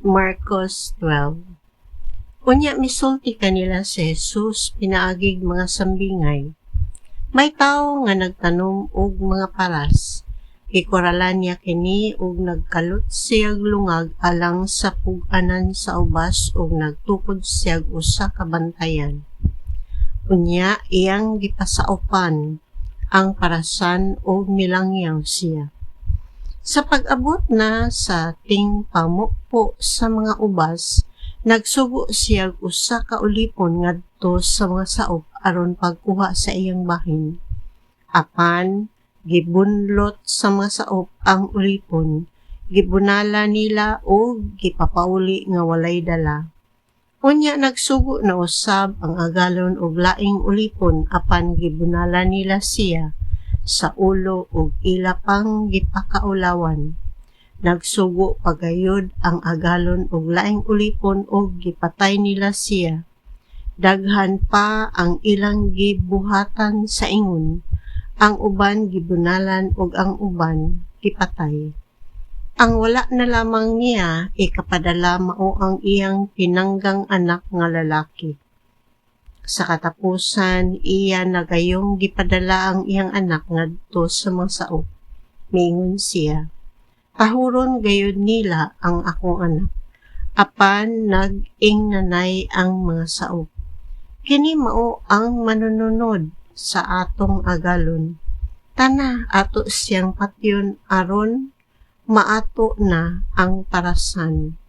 Marcos 12. Unya misulti kanila si Jesus pinaagig mga sambingay. May tao nga nagtanom og mga paras. Gikuralan niya kini ug nagkalot siyag lungag alang sa pug-anan sa ubas ug nagtukod siyag usa ka bantayan. Unya iyang gipasaupan ang parasan ug milangyaw siya. Sa pag-abot na sa tingpamukpo sa mga ubas, nagsugo siya usa ka ulipon ngadto sa mga saop aron pagkuha sa iyang bahin. Apan gibunlot sa mga saop ang ulipon, gibunala nila o gipapauli nga walay dala. Unya nagsugo na usab ang agalon og laing ulipon apan gibunala nila siya sa ulo ug ila pang gipakaulawan. Nagsugo pagayod ang agalon og laing ulipon ug gipatay nila siya. Daghan pa ang ilang gibuhatan sa ingon. Ang uban gibunalan ug ang uban gipatay. Ang wala na lamang niya ikapadala mao ang iyang tinanggang anak nga lalaki. Sa katapusan, iya nagayong gipadala ang iyang anak ngadto sa mga saop. Mingon siya, pahuron gayud nila ang akong anak. Apan nag-ing nanay ang mga saop. Kini mao ang manununod sa atong agalon. Tana ato siyang patyon aron maato na ang parasan.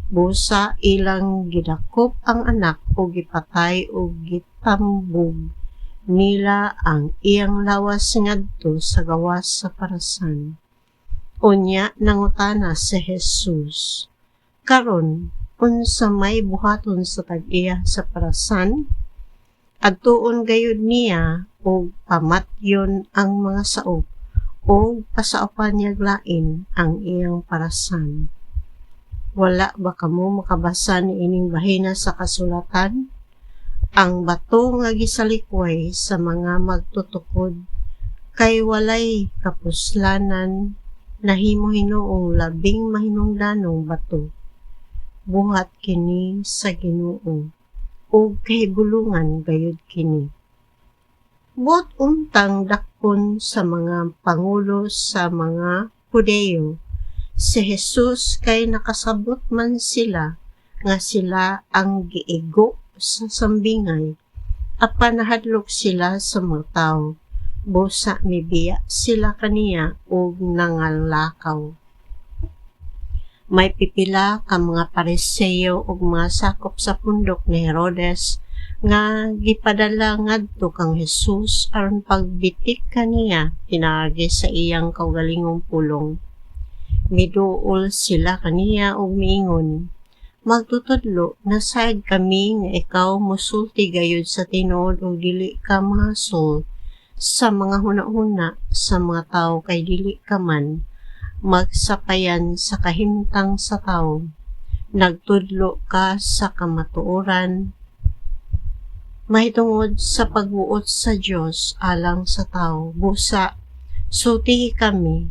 Busa ilang gidakop ang anak o gipatay o gitambog nila ang iyang lawas ngadto sa gawas sa parasan. Unya nangutana si Jesus, karon unsa may buhaton sa tag-iya sa parasan? Adtuon gayud niya og pamatyon ang mga saop o pasaupan niya lain ang iyang parasan. Wala ba kamo makabasa ni ining bahina sa kasulatan? Ang bato nga gisalikway sa mga magtutukod kay walay kapuslanan nahimo hinuong labing mahinungdanong bato. Buhat kini sa Ginoo ug kahigulungan gayud kini. Buot untang dakpon sa mga pangulo sa mga Hudeo, si Jesus kay nakasabot man sila nga sila ang giigo sa sambingay. Apan nahadlok sila sa mga tao. Busa mibiya sila kaniya ug nangalakaw. May pipila ka mga Pariseo ug mga sakop sa pundok ni Herodes nga gipadala ngadto kang Jesus aron pagbitik kaniya pinaagi sa iyang kaugalingong pulong. Miduol sila kaniya og miingon, magtutudlo na sayad kami nga ikaw mosulti gayud sa tinuod og dili ka mahasol sa mga hunahuna sa mga tawo kay dili ka man magsapayan sa kahimtang sa tawo. Nagtudlo ka sa kamatuoran mahitungod sa pagbuot sa Dios alang sa tawo. Busa sulti kami.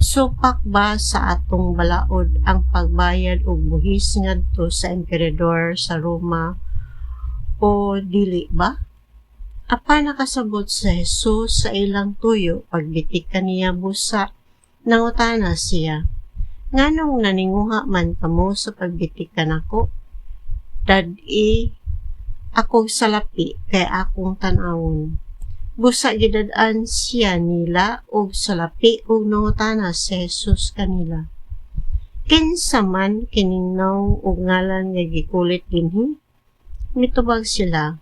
Supak ba sa atong balaod ang pagbayad og buhis ngadto sa emperador sa Roma o dili ba? Apan nakasabot sa Jesus sa ilang tuyo pagbitik kaniya busa, nangutana siya, nganong naninguha man kamo sa pagbitik kanako? Dad-i akong salapi kay akong tan-awon. Busa gidad-an siya nila og salapi og nangutana si Jesus kanila. Kinsa man kiningnaw og ngalan nga gikulit dinhi? Mitubag sila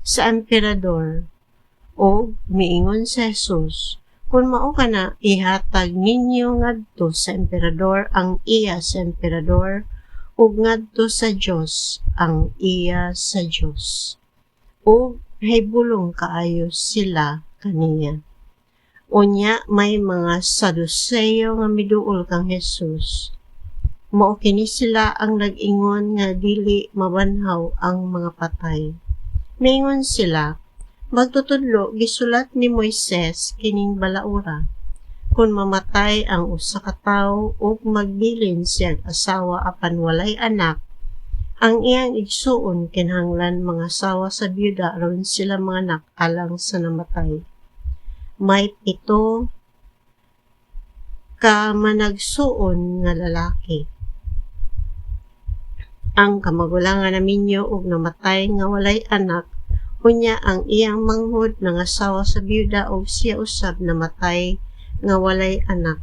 sa emperador og miingon si Jesus, kung mao kana ihatag ninyo ngadto sa emperador ang iya sa emperador ug ngadto sa Dios ang iya sa Dios. Ug hibulong kaayo sila kaniya. Unya may mga Saduceo nga miduol kang Jesus. Mao kini sila ang nag-ingon nga dili mabanhaw ang mga patay. Miingon sila, magtutudlo gisulat ni Moises kining balaura. Kung mamatay ang usa ka tawo ug magbilin siyang asawa apan walay anak, ang iyang igsuon kinahanglan mga asawa sa byuda aron sila mga anak alang sa namatay. May 7 ka managsuon nga lalaki. Ang kamagulangan naminyo ug namatay nga walay anak, unya ang iyang manghod ng asawa sa byuda ug siya usab namatay nga walay anak.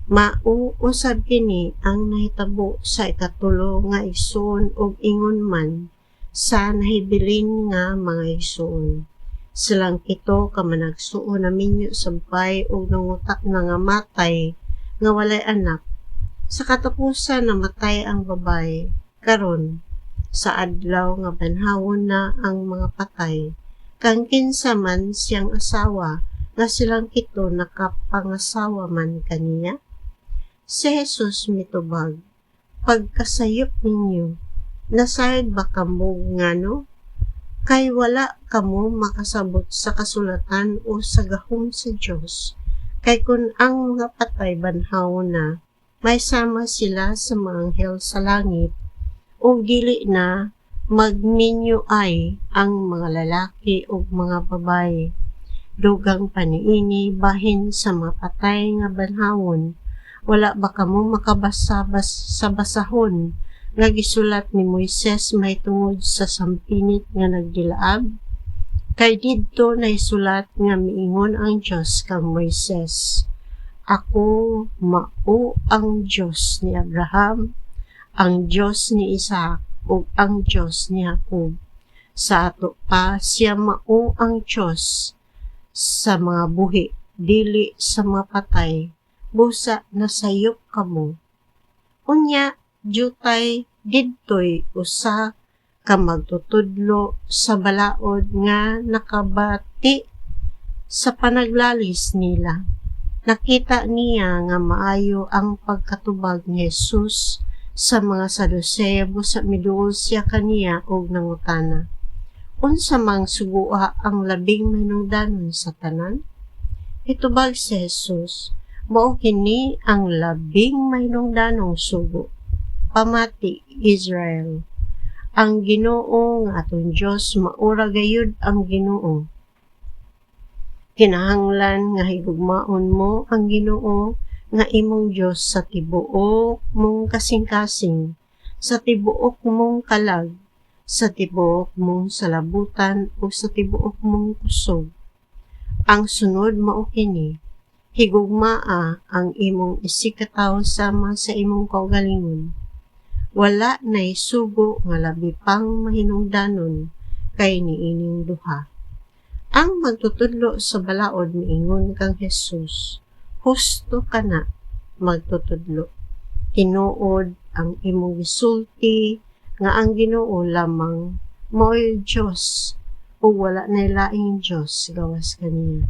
Mauusab kini ang nahitabo sa ikatulo nga igsoon ug ingon man sa nahibilin nga mga igsoon. Silang 7 ka managsuon naminyo sampay ug nangutak na nga matay nga walay anak. Sa katapusan namatay ang babae. Karon sa adlaw nga banhawon na ang mga patay, kang kinsa man siyang asawa nga silang 7 nakapangasawa man kaniya. Si Jesus mitubag, pagkasayop ninyo, nasayod ba kamo ngano? Kay wala kamo makasabot sa kasulatan o sa gahom sa Dios. Kay kun ang mga patay banhawon na, may sama sila sa mga anghel sa langit, o dili na magminyo ay ang mga lalaki o mga babae. Dugang paniini bahin sa mga patay nga banhawon, wala ba kamo makabasabas sa basahon nga gisulat ni Moises mahitungod sa sampinit nga nagdilaab? Kay didto naisulat nga miingon ang Dios kang Moises, ako mao ang Dios ni Abraham, ang Dios ni Isaac, ug ang Dios ni Jacob. Sa ato pa siya mao ang Dios sa mga buhi, dili sa mga patay, busa nasayop kamo. Unya, jutay didtoy usa ka magtutudlo sa balaod nga nakabati sa panaglalis nila. Nakita niya nga maayo ang pagkatubag ni Jesus sa mga Saduceo busa miduol siya kaniya og nangutana. Unsa mang suguha ang labing manungdanon sa tanan? Itubag si Jesus, mao kini ang labing manungdanong sugo. Pamati Israel. Ang Ginoo nga aton Dios maura gayud ang Ginoo. Kinahanglan nga higugmaon mo ang Ginoo nga imong Dios sa tibuok mong kasing-kasing, sa tibuok mong kalag, sa tibuok mong salabutan o sa tibuok mong kusog. Ang sunod mao kini, higugmaa ang imong isikataw sama sa imong kaugalingon. Wala na isugo nga labi pang mahinungdanon kay niining duha. Ang magtutudlo sa balaod miingon kang Jesus, husto ka na magtutudlo. Tinuod ang imong gisulti nga ang Ginoo lamang mao'y Dios o wala na laing Dios gawas kaniya.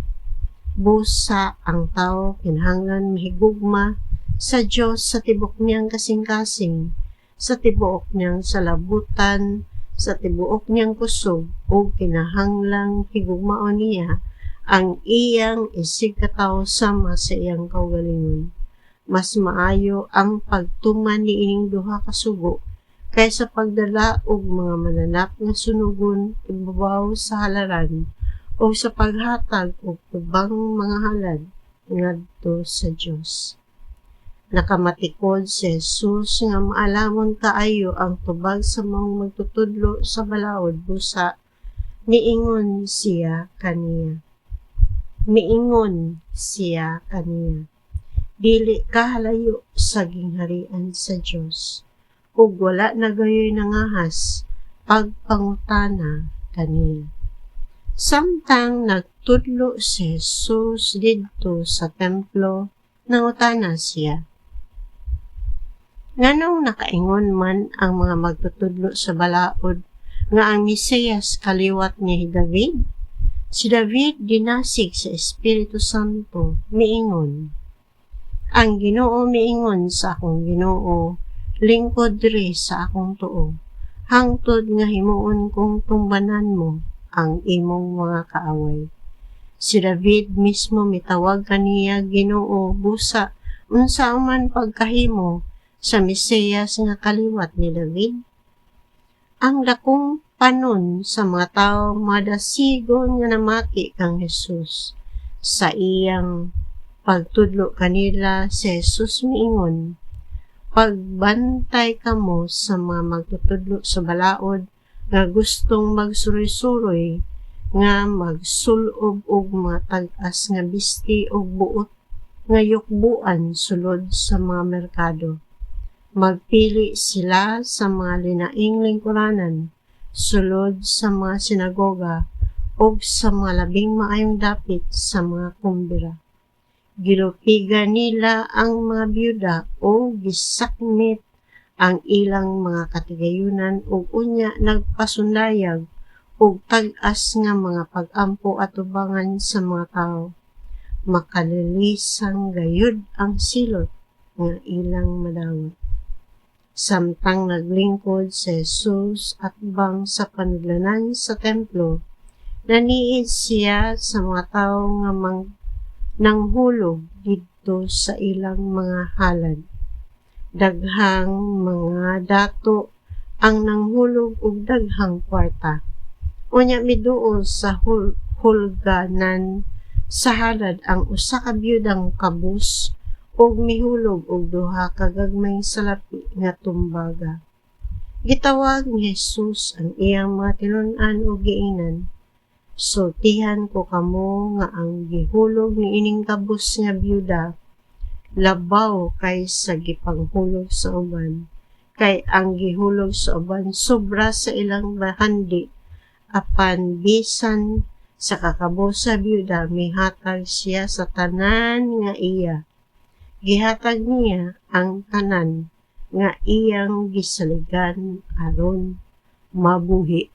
Busa ang tao kinahanglan mahigugma sa Dios sa tibok niyang kasing-kasing, sa tibuok niyang salabutan, sa tibuok niyang kusog, o kinahanglang higugmaon niya ang iyang isigkataw sama sa iyang kaugalingon. Mas maayo ang pagtuman niining duha ka sugo kaysa pagdala og mga mananap nga sunugon ibabaw sa halaran o sa paghatag og ubang mga halad ngadto sa Dios. Nakamatikod si Jesus nga maalamon kaayo ang tubag sa mga magtutudlo sa balaod busa miingon siya kaniya. Dili ka halayo sa gingharian sa Dios, ug wala na gayoy nangahas pagpangutana kaniya. Samtang nagtudlo si Jesus didto sa templo, nangutana siya, nganong nakaingon man ang mga magtutudlo sa balaod nga ang Mesiyas kaliwat ni David? Si David dinasig sa Espiritu Santo, miingon, ang Ginoo miingon sa akong Ginoo, lingkod diri sa akong tuo, hangtod nga himuon kong tumbanan mo ang imong mga kaaway. Si David mismo mitawag kaniya Ginoo busa unsa man pagkahimo sa Mesiyas nga kaliwat ni David. Ang dakong panon sa mga tao madasigon nga namati kang Hesus. Sa iyang pagtudlo kanila si Hesus miingon, pagbantay kamo sa mga magtutudlo sa balaod nga gustong magsuroy-suroy nga magsulob og mga tag-as nga bisti og buot nga yukbuan sulod sa mga merkado. Magpili sila sa mga linaing lingkuranan sulod sa mga sinagoga o sa mga labing maayong dapit sa mga kumbira. Gilupigan nila ang mga byuda o gisakmit ang ilang mga katigayunan ug unya nagpasundayag ug tag-as nga mga pag-ampo at ubangan sa mga tao. Makalilisang gayud ang silot nga ilang madawat. Samtang naglingkod si Jesus at bang sa panudlanan sa templo, naniid siya sa mga tao nga nanghulog didto sa ilang mga halad. Daghang mga dato ang nanghulog og daghang kwarta. Unya miduol sa hulganan sa halad ang usa ka byudang kabus ug mihulog og duha ka gagmayng salapi nga tumbaga. Gitawag ni Jesus ang iyang mga tinun-an ug giingnan, sultihan ko kamo nga ang gihulog ni ining kabus nga byuda labaw kaysa gipanghulog sa uban, kay ang gihulog sa uban sobra sa ilang bahandi, apan bisan sa kakabos sa byuda mihatag siya sa tanan nga iya. Gihatag niya ang tanan nga iyang gisaligan aron mabuhi.